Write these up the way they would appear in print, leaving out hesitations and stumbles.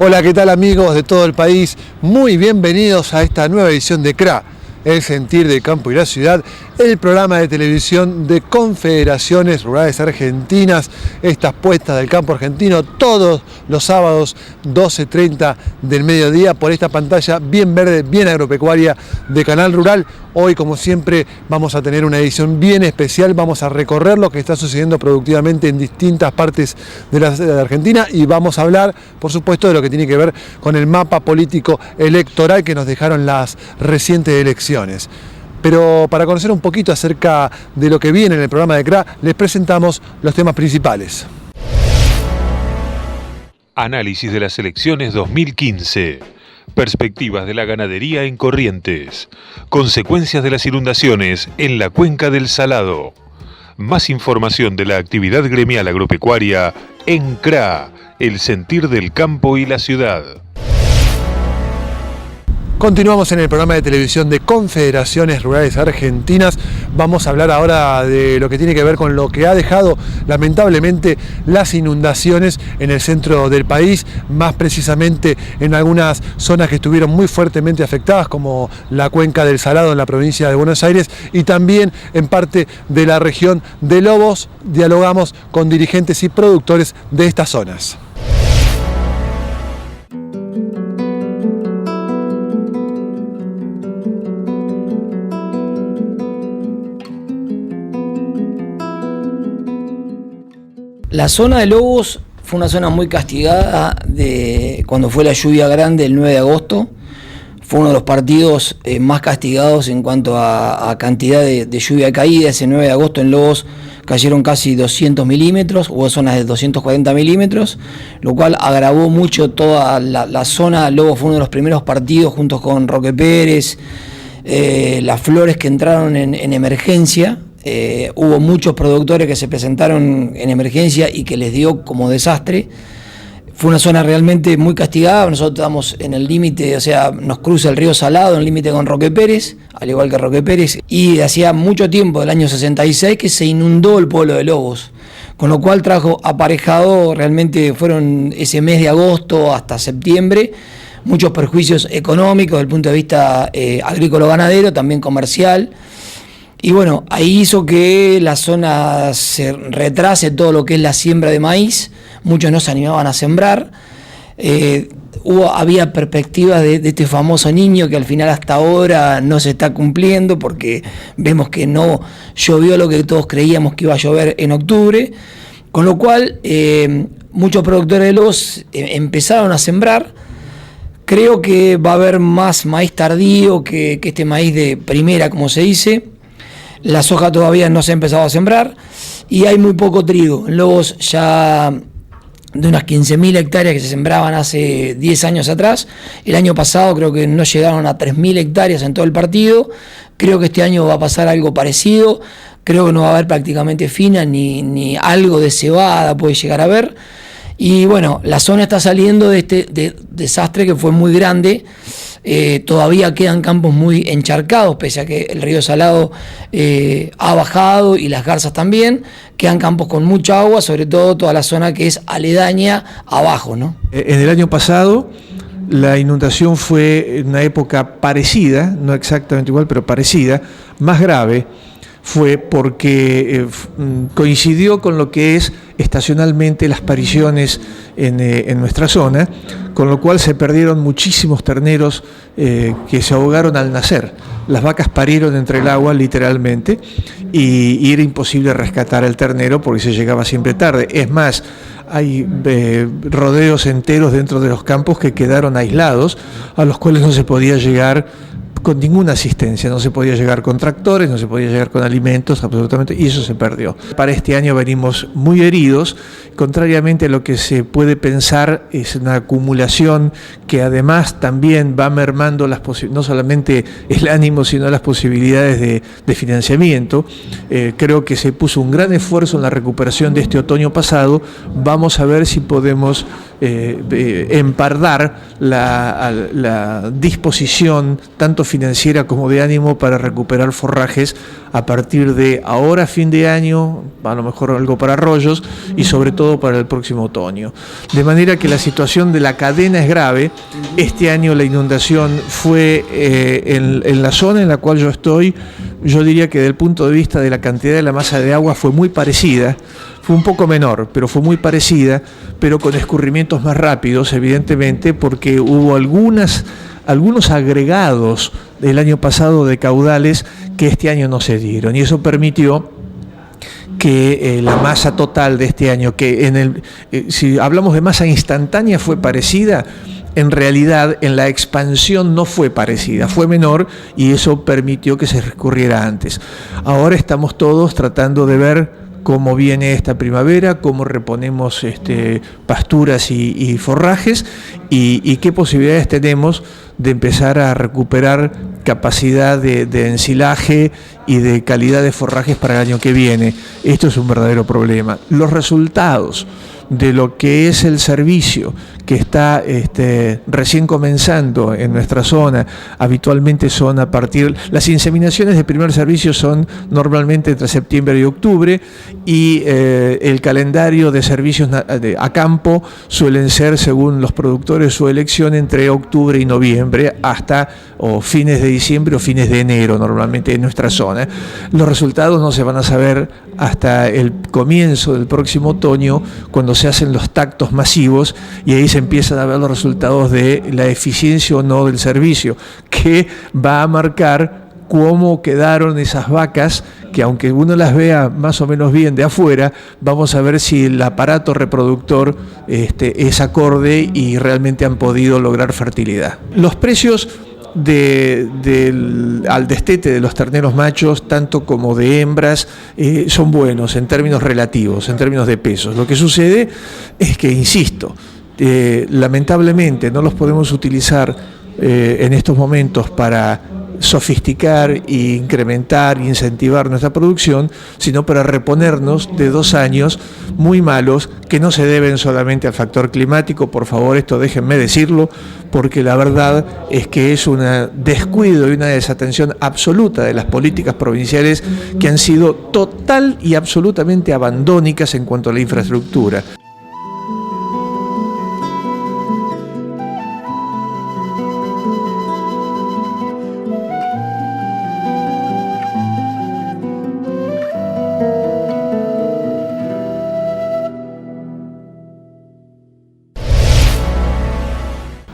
Hola, ¿qué tal amigos de todo el país? Muy bienvenidos a esta nueva edición de CRA, El Sentir del Campo y la Ciudad, el programa de televisión de Confederaciones Rurales Argentinas, estas puestas del campo argentino todos los sábados 12:30 del mediodía por esta pantalla bien verde, bien agropecuaria de Canal Rural. Hoy, como siempre, vamos a tener una edición bien especial, vamos a recorrer lo que está sucediendo productivamente en distintas partes de la Argentina y vamos a hablar, por supuesto, de lo que tiene que ver con el mapa político electoral que nos dejaron las recientes elecciones. Pero para conocer un poquito acerca de lo que viene en el programa de CRA, les presentamos los temas principales. Análisis de las elecciones 2015. Perspectivas de la ganadería en Corrientes. Consecuencias de las inundaciones en la cuenca del Salado. Más información de la actividad gremial agropecuaria en CRA, El Sentir del Campo y la Ciudad. Continuamos en el programa de televisión de Confederaciones Rurales Argentinas. Vamos a hablar ahora de lo que tiene que ver con lo que ha dejado lamentablemente las inundaciones en el centro del país, más precisamente en algunas zonas que estuvieron muy fuertemente afectadas, como la cuenca del Salado en la provincia de Buenos Aires y también en parte de la región de Lobos. Dialogamos con dirigentes y productores de estas zonas. La zona de Lobos fue una zona muy castigada cuando fue la lluvia grande el 9 de agosto. Fue uno de los partidos más castigados en cuanto a cantidad de lluvia caída. Ese 9 de agosto en Lobos cayeron casi 200 milímetros, hubo zonas de 240 milímetros, lo cual agravó mucho toda la zona. Lobos fue uno de los primeros partidos junto con Roque Pérez, Las Flores, que entraron en emergencia. Hubo muchos productores que se presentaron en emergencia y que les dio como desastre. Fue una zona realmente muy castigada. Nosotros estamos en el límite, o sea, nos cruza el río Salado en el límite con Roque Pérez, al igual que Roque Pérez, y hacía mucho tiempo, del año 66, que se inundó el pueblo de Lobos, con lo cual trajo aparejado, realmente fueron ese mes de agosto hasta septiembre, muchos perjuicios económicos desde el punto de vista agrícola-ganadero, también comercial. Y bueno, ahí hizo que la zona se retrase todo lo que es la siembra de maíz. Muchos no se animaban a sembrar. Había perspectivas de este famoso niño que al final hasta ahora no se está cumpliendo porque vemos que no llovió lo que todos creíamos que iba a llover en octubre. Con lo cual, muchos productores de Lobos empezaron a sembrar. Creo que va a haber más maíz tardío que este maíz de primera, como se dice. La soja todavía no se ha empezado a sembrar y hay muy poco trigo. En Lobos ya de unas 15.000 hectáreas que se sembraban hace 10 años atrás. El año pasado creo que no llegaron a 3.000 hectáreas en todo el partido. Creo que este año va a pasar algo parecido. Creo que no va a haber prácticamente fina ni algo de cebada puede llegar a haber. Y bueno, la zona está saliendo de este desastre que fue muy grande. Todavía quedan campos muy encharcados, pese a que el río Salado ha bajado y las garzas también. Quedan campos con mucha agua, sobre todo toda la zona que es aledaña abajo, ¿no? En el año pasado la inundación fue en una época parecida, no exactamente igual, pero parecida, más grave. Fue porque coincidió con lo que es estacionalmente las pariciones en nuestra zona, con lo cual se perdieron muchísimos terneros que se ahogaron al nacer. Las vacas parieron entre el agua literalmente y era imposible rescatar al ternero porque se llegaba siempre tarde. Es más, hay rodeos enteros dentro de los campos que quedaron aislados, a los cuales no se podía llegar con ninguna asistencia, no se podía llegar con tractores, no se podía llegar con alimentos, absolutamente, y eso se perdió. Para este año venimos muy heridos, contrariamente a lo que se puede pensar, es una acumulación que además también va mermando no solamente el ánimo, sino las posibilidades de financiamiento. Creo que se puso un gran esfuerzo en la recuperación de este otoño pasado. Vamos a ver si podemos empardar la disposición tanto financiera como de ánimo para recuperar forrajes a partir de ahora, fin de año, a lo mejor algo para arroyos y sobre todo para el próximo otoño. De manera que la situación de la cadena es grave. Este año la inundación fue en la zona en la cual yo estoy, yo diría que desde el punto de vista de la cantidad de la masa de agua fue muy parecida. Fue un poco menor, pero fue muy parecida, pero con escurrimientos más rápidos, evidentemente, porque hubo algunos agregados del año pasado de caudales que este año no se dieron, y eso permitió que la masa total de este año, que si hablamos de masa instantánea fue parecida, en realidad en la expansión no fue parecida, fue menor, y eso permitió que se recurriera antes. Ahora estamos todos tratando de ver cómo viene esta primavera, cómo reponemos pasturas y forrajes, y qué posibilidades tenemos de empezar a recuperar capacidad de ensilaje y de calidad de forrajes para el año que viene. Esto es un verdadero problema. Los resultados de lo que es el servicio que está recién comenzando en nuestra zona, habitualmente son las inseminaciones de primer servicio son normalmente entre septiembre y octubre, y el calendario de servicios a campo suelen ser, según los productores, su elección entre octubre y noviembre, hasta o fines de diciembre o fines de enero, normalmente en nuestra zona. Los resultados no se van a saber hasta el comienzo del próximo otoño, cuando se hacen los tactos masivos, y ahí se empiezan a ver los resultados de la eficiencia o no del servicio, que va a marcar cómo quedaron esas vacas, que aunque uno las vea más o menos bien de afuera, vamos a ver si el aparato reproductor es acorde y realmente han podido lograr fertilidad. Los precios al destete de los terneros machos, tanto como de hembras, son buenos en términos relativos, en términos de pesos. Lo que sucede es que, insisto, lamentablemente no los podemos utilizar en estos momentos para sofisticar e incrementar e incentivar nuestra producción, sino para reponernos de 2 años muy malos, que no se deben solamente al factor climático. Por favor, esto déjenme decirlo, porque la verdad es que es un descuido y una desatención absoluta de las políticas provinciales, que han sido total y absolutamente abandónicas en cuanto a la infraestructura.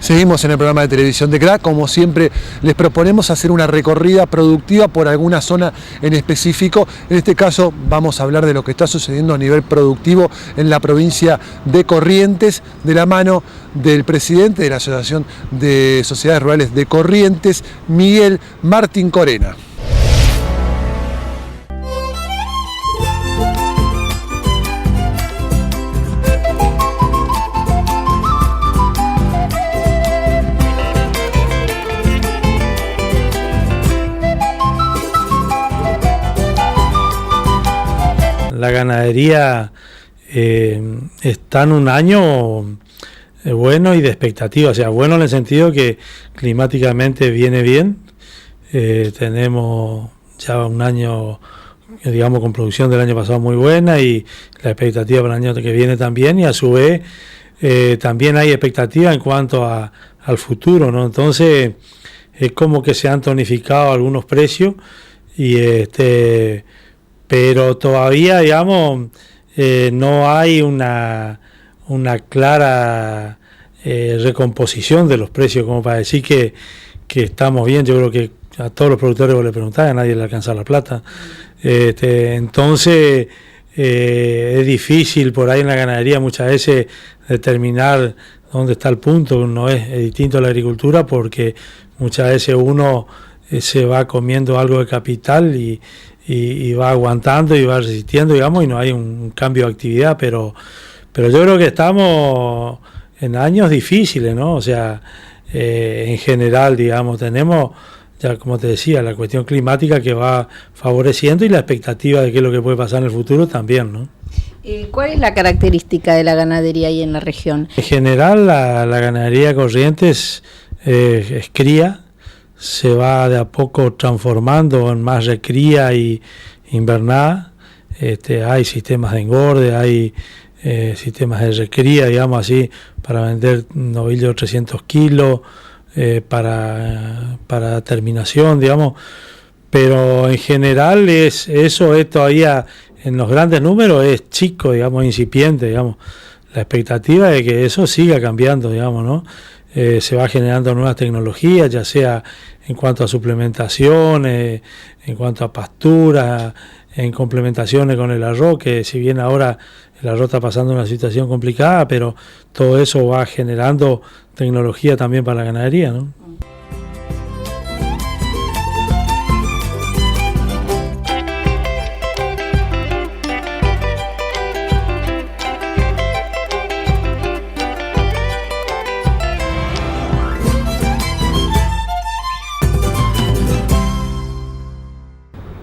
Seguimos en el programa de televisión de CRA. Como siempre, les proponemos hacer una recorrida productiva por alguna zona en específico. En este caso vamos a hablar de lo que está sucediendo a nivel productivo en la provincia de Corrientes, de la mano del presidente de la Asociación de Sociedades Rurales de Corrientes, Miguel Martín Corena. La ganadería está en un año bueno y de expectativa, o sea, bueno en el sentido que climáticamente viene bien. Tenemos ya un año, digamos, con producción del año pasado muy buena, y la expectativa para el año que viene también, y a su vez también hay expectativa en cuanto al futuro, ¿no? Entonces es como que se han tonificado algunos precios, y pero todavía, digamos, no hay una clara recomposición de los precios como para decir que estamos bien. Yo creo que a todos los productores vos le preguntás, a nadie le alcanza la plata. Entonces es difícil por ahí en la ganadería muchas veces determinar dónde está el punto. No es distinto a la agricultura, porque muchas veces uno se va comiendo algo de capital y va aguantando y va resistiendo, digamos, y no hay un cambio de actividad, pero yo creo que estamos en años difíciles, ¿no? O sea, en general, digamos, tenemos, ya como te decía, la cuestión climática que va favoreciendo, y la expectativa de qué es lo que puede pasar en el futuro también, ¿no? ¿Cuál es la característica de la ganadería ahí en la región? En general, la ganadería Corrientes es cría, se va de a poco transformando en más recría y invernada. Hay sistemas de engorde, hay sistemas de recría, digamos así, para vender novillos de 300 kilos, para terminación, digamos. Pero en general eso es todavía, en los grandes números, es chico, digamos, incipiente, digamos. La expectativa es que eso siga cambiando, digamos, ¿no? Se va generando nuevas tecnologías, ya sea en cuanto a suplementación, en cuanto a pastura, en complementaciones con el arroz, que si bien ahora el arroz está pasando una situación complicada, pero todo eso va generando tecnología también para la ganadería, ¿no?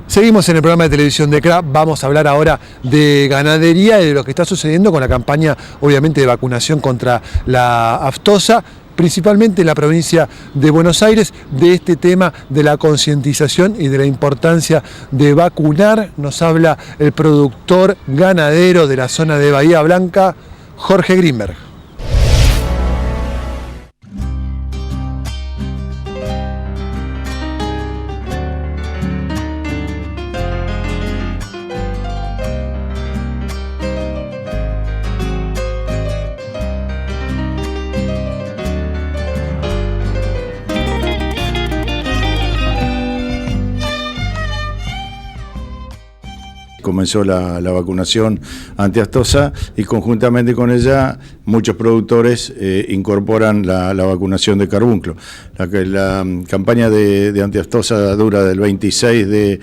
Seguimos en el programa de televisión de CRA, vamos a hablar ahora de ganadería y de lo que está sucediendo con la campaña, obviamente, de vacunación contra la aftosa, principalmente en la provincia de Buenos Aires, de este tema de la concientización y de la importancia de vacunar. Nos habla el productor ganadero de la zona de Bahía Blanca, Jorge Grimberg. Comenzó la vacunación antiaftosa y conjuntamente con ella muchos productores incorporan la vacunación de carbunclo. La campaña de antiaftosa dura del 26 de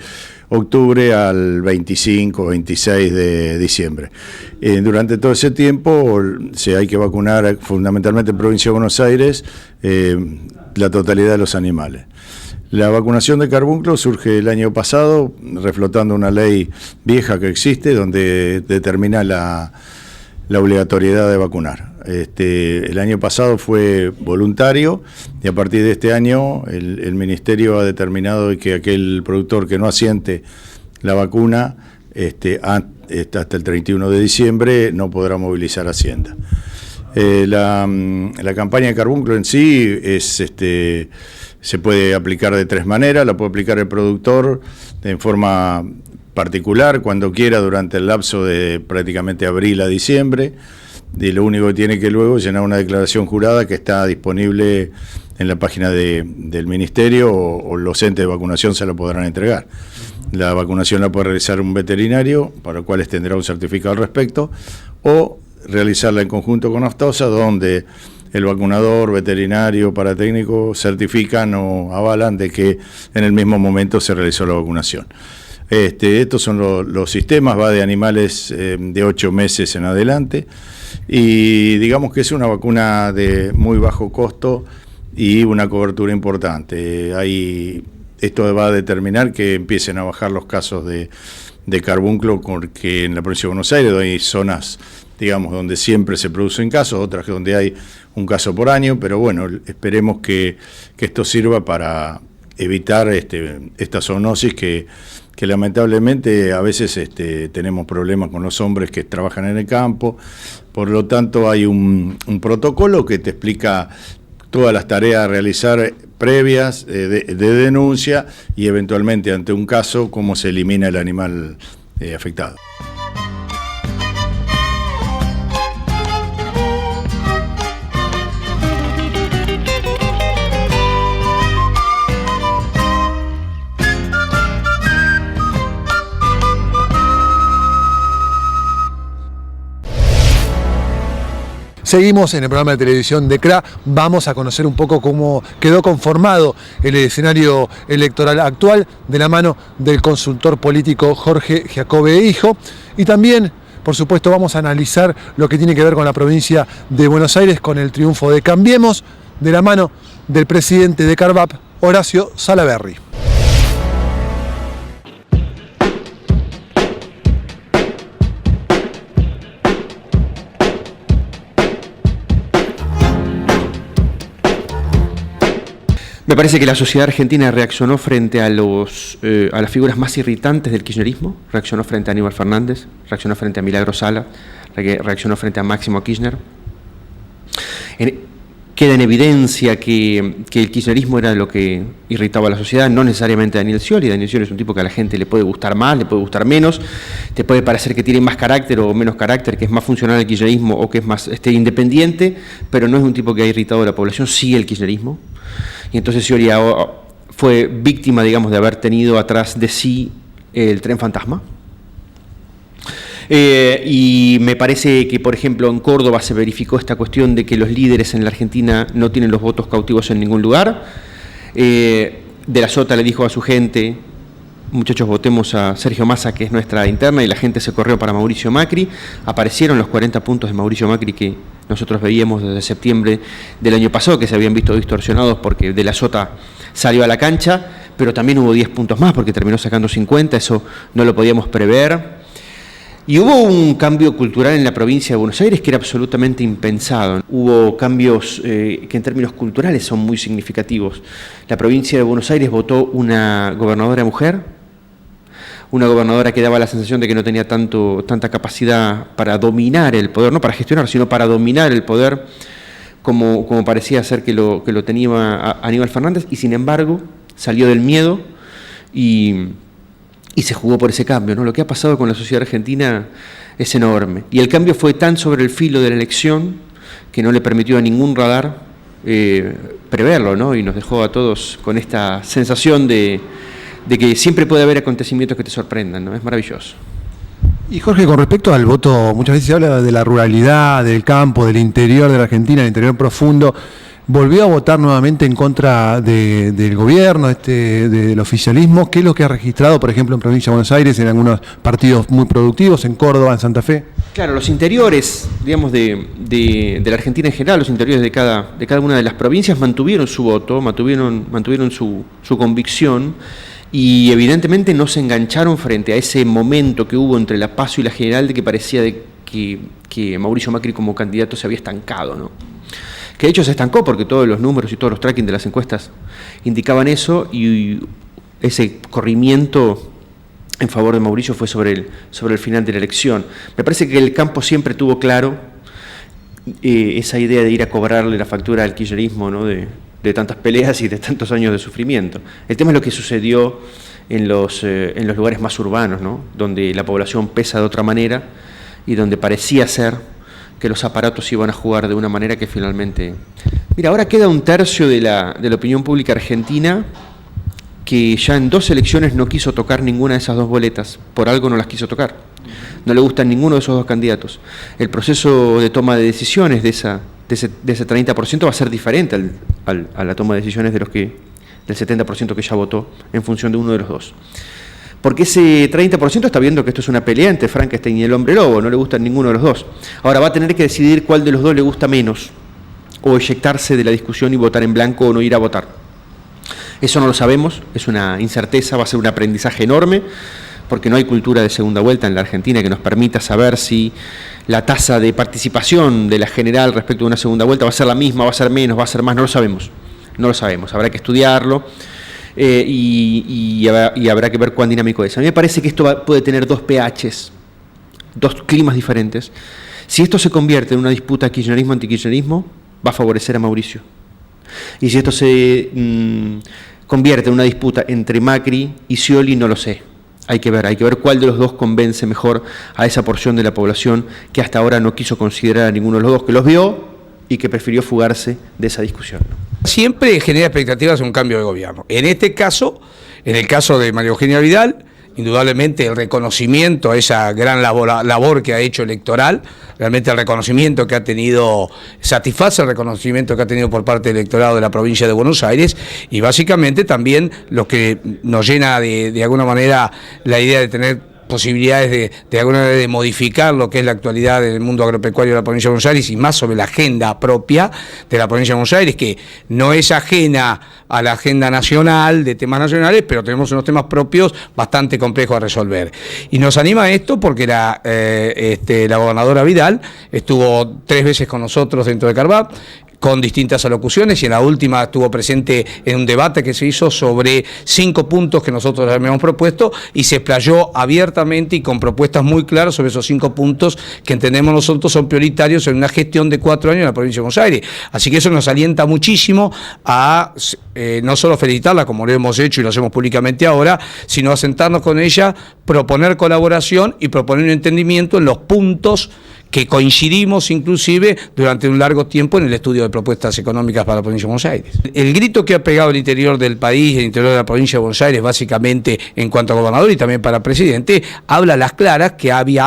octubre al 25 26 de diciembre. Durante todo ese tiempo hay que vacunar fundamentalmente en Provincia de Buenos Aires la totalidad de los animales. La vacunación de carbunclo surge el año pasado, reflotando una ley vieja que existe, donde determina la obligatoriedad de vacunar. El año pasado fue voluntario y a partir de este año el Ministerio ha determinado que aquel productor que no asiente la vacuna hasta el 31 de diciembre no podrá movilizar Hacienda. La campaña de carbunclo en sí se puede aplicar de tres maneras. La puede aplicar el productor en forma particular, cuando quiera, durante el lapso de prácticamente abril a diciembre, y lo único que tiene que luego llenar una declaración jurada que está disponible en la página del Ministerio, o los entes de vacunación se la podrán entregar. La vacunación la puede realizar un veterinario, para el cual tendrá un certificado al respecto, o realizarla en conjunto con aftosa, donde el vacunador, veterinario, paratécnico certifican o avalan de que en el mismo momento se realizó la vacunación. Estos son los sistemas, va de animales de 8 meses en adelante, y digamos que es una vacuna de muy bajo costo y una cobertura importante. Esto va a determinar que empiecen a bajar los casos de carbunclo, porque en la provincia de Buenos Aires hay zonas, digamos, donde siempre se producen casos, otras donde hay un caso por año, pero bueno, esperemos que esto sirva para evitar esta zoonosis que lamentablemente a veces tenemos problemas con los hombres que trabajan en el campo. Por lo tanto, hay un protocolo que te explica todas las tareas a realizar previas de denuncia y eventualmente ante un caso cómo se elimina el animal afectado. Seguimos en el programa de televisión de CRA, vamos a conocer un poco cómo quedó conformado el escenario electoral actual de la mano del consultor político Jorge Giacobbe Hijo, y también, por supuesto, vamos a analizar lo que tiene que ver con la provincia de Buenos Aires, con el triunfo de Cambiemos, de la mano del presidente de Carvap, Horacio Salaverry. Me parece que la sociedad argentina reaccionó frente a las figuras más irritantes del kirchnerismo, reaccionó frente a Aníbal Fernández, reaccionó frente a Milagro Sala, reaccionó frente a Máximo Kirchner. Queda en evidencia que el kirchnerismo era lo que irritaba a la sociedad, no necesariamente a Daniel Scioli. Daniel Scioli es un tipo que a la gente le puede gustar más, le puede gustar menos, te puede parecer que tiene más carácter o menos carácter, que es más funcional al kirchnerismo o que es más independiente, pero no es un tipo que ha irritado a la población, sí el kirchnerismo. Y entonces Scioli fue víctima, digamos, de haber tenido atrás de sí el tren fantasma. Y me parece que, por ejemplo, en Córdoba se verificó esta cuestión de que los líderes en la Argentina no tienen los votos cautivos en ningún lugar. De la Sota le dijo a su gente: muchachos, votemos a Sergio Massa, que es nuestra interna, y la gente se corrió para Mauricio Macri. Aparecieron los 40 puntos de Mauricio Macri que nosotros veíamos desde septiembre del año pasado, que se habían visto distorsionados porque De la Sota salió a la cancha, pero también hubo 10 puntos más porque terminó sacando 50, eso no lo podíamos prever. Y hubo un cambio cultural en la provincia de Buenos Aires que era absolutamente impensado. Hubo cambios que en términos culturales son muy significativos. La provincia de Buenos Aires votó una gobernadora mujer, una gobernadora que daba la sensación de que no tenía tanta capacidad para dominar el poder, no para gestionar, sino para dominar el poder, como parecía ser que lo tenía Aníbal Fernández, y sin embargo salió del miedo y se jugó por ese cambio, ¿no? Lo que ha pasado con la sociedad argentina es enorme. Y el cambio fue tan sobre el filo de la elección que no le permitió a ningún radar preverlo, ¿no? Y nos dejó a todos con esta sensación de que siempre puede haber acontecimientos que te sorprendan, ¿no? Es maravilloso. Y Jorge, con respecto al voto, muchas veces se habla de la ruralidad, del campo, del interior de la Argentina, del interior profundo. Volvió a votar nuevamente en contra del gobierno, del oficialismo. ¿Qué es lo que ha registrado, por ejemplo, en Provincia de Buenos Aires, en algunos partidos muy productivos, en Córdoba, en Santa Fe? Claro, los interiores, digamos, de la Argentina en general, los interiores de cada una de las provincias mantuvieron su voto, mantuvieron su convicción, y evidentemente no se engancharon frente a ese momento que hubo entre la PASO y la General de que parecía que Mauricio Macri como candidato se había estancado, ¿no? Que de hecho se estancó porque todos los números y todos los tracking de las encuestas indicaban eso, y ese corrimiento en favor de Mauricio fue sobre el final de la elección. Me parece que el campo siempre tuvo claro esa idea de ir a cobrarle la factura al kirchnerismo, ¿no? de tantas peleas y de tantos años de sufrimiento. El tema es lo que sucedió en los lugares más urbanos, ¿no? Donde la población pesa de otra manera y donde parecía ser que los aparatos iban a jugar de una manera que finalmente... Mira, ahora queda un tercio de la opinión pública argentina que ya en 2 elecciones no quiso tocar ninguna de esas 2 boletas, por algo no las quiso tocar. No le gustan ninguno de esos 2 candidatos. El proceso de toma de decisiones de ese 30% va a ser diferente a la toma de decisiones del 70% que ya votó en función de uno de los 2. Porque ese 30% está viendo que esto es una pelea entre Frankenstein y el hombre lobo, no le gustan ninguno de los 2. Ahora va a tener que decidir cuál de los 2 le gusta menos, o eyectarse de la discusión y votar en blanco o no ir a votar. Eso no lo sabemos, es una incerteza, va a ser un aprendizaje enorme, porque no hay cultura de segunda vuelta en la Argentina que nos permita saber si la tasa de participación de la General respecto a una segunda vuelta va a ser la misma, va a ser menos, va a ser más, no lo sabemos, habrá que estudiarlo. Y habrá que ver cuán dinámico es. A mí me parece que esto puede tener 2 pHs, 2 climas diferentes. Si esto se convierte en una disputa kirchnerismo-antikirchnerismo, va a favorecer a Mauricio. Y si esto se convierte en una disputa entre Macri y Scioli, no lo sé. Hay que ver cuál de los 2 convence mejor a esa porción de la población que hasta ahora no quiso considerar a ninguno de los 2, que los vio y que prefirió fugarse de esa discusión. Siempre genera expectativas un cambio de gobierno. En este caso, en el caso de María Eugenia Vidal, indudablemente el reconocimiento a esa gran labor que ha hecho electoral, realmente el reconocimiento que ha tenido, satisface el reconocimiento que ha tenido por parte del electorado de la provincia de Buenos Aires, y básicamente también lo que nos llena de alguna manera la idea de tener posibilidades de alguna manera de modificar lo que es la actualidad del mundo agropecuario de la provincia de Buenos Aires, y más sobre la agenda propia de la provincia de Buenos Aires, que no es ajena a la agenda nacional de temas nacionales, pero tenemos unos temas propios bastante complejos a resolver. Y nos anima esto porque la gobernadora Vidal estuvo 3 veces con nosotros dentro de Carvap, con distintas alocuciones, y en la última estuvo presente en un debate que se hizo sobre 5 puntos que nosotros habíamos propuesto, y se explayó abiertamente y con propuestas muy claras sobre esos 5 puntos que entendemos nosotros son prioritarios en una gestión de 4 años en la provincia de Buenos Aires. Así que eso nos alienta muchísimo a no solo felicitarla, como lo hemos hecho y lo hacemos públicamente ahora, sino a sentarnos con ella, proponer colaboración y proponer un entendimiento en los puntos que coincidimos inclusive durante un largo tiempo en el estudio de propuestas económicas para la provincia de Buenos Aires. El grito que ha pegado el interior del país, el interior de la provincia de Buenos Aires, básicamente en cuanto a gobernador y también para presidente, habla a las claras que hay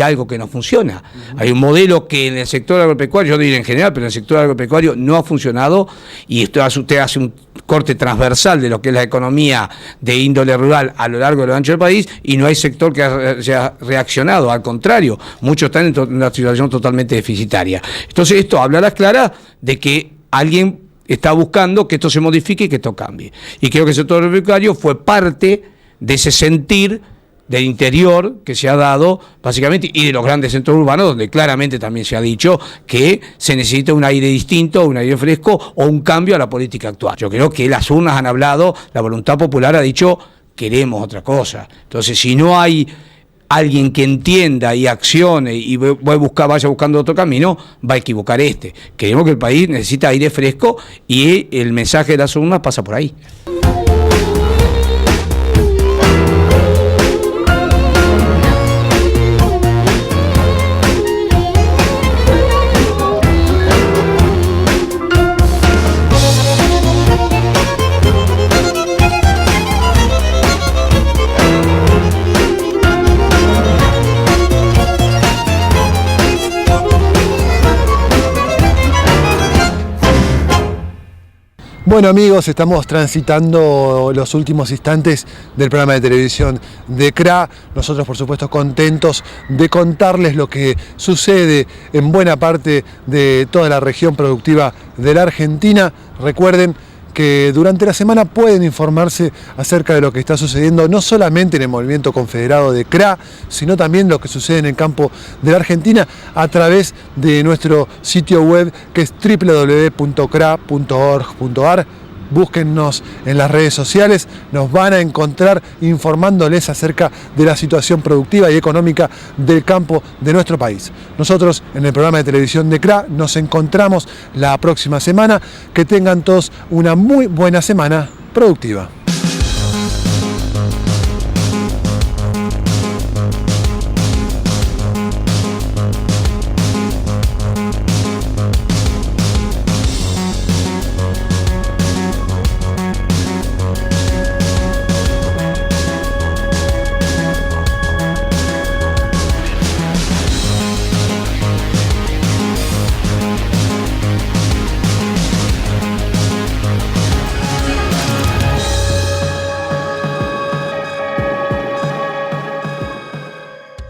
algo que no funciona. Hay un modelo que en el sector agropecuario, yo diría en general, pero en el sector agropecuario no ha funcionado, y usted hace un corte transversal de lo que es la economía de índole rural a lo largo y lo ancho del país, y no hay sector que haya reaccionado, al contrario, muchos están en una situación totalmente deficitaria. Entonces esto habla a las claras de que alguien está buscando que esto se modifique y que esto cambie. Y creo que el sector agropecuario fue parte de ese sentir del interior que se ha dado básicamente, y de los grandes centros urbanos, donde claramente también se ha dicho que se necesita un aire distinto, un aire fresco o un cambio a la política actual. Yo creo que las urnas han hablado, la voluntad popular ha dicho queremos otra cosa. Entonces, si no hay alguien que entienda y accione y vaya buscando otro camino, va a equivocar este. Creemos que el país necesita aire fresco y el mensaje de las urnas pasa por ahí. Bueno amigos, estamos transitando los últimos instantes del programa de televisión de CRA. Nosotros por supuesto contentos de contarles lo que sucede en buena parte de toda la región productiva de la Argentina. Recuerden que durante la semana pueden informarse acerca de lo que está sucediendo no solamente en el movimiento confederado de CRA, sino también lo que sucede en el campo de la Argentina a través de nuestro sitio web, que es www.cra.org.ar. Búsquennos en las redes sociales, nos van a encontrar informándoles acerca de la situación productiva y económica del campo de nuestro país. Nosotros en el programa de televisión de CRA nos encontramos la próxima semana. Que tengan todos una muy buena semana productiva.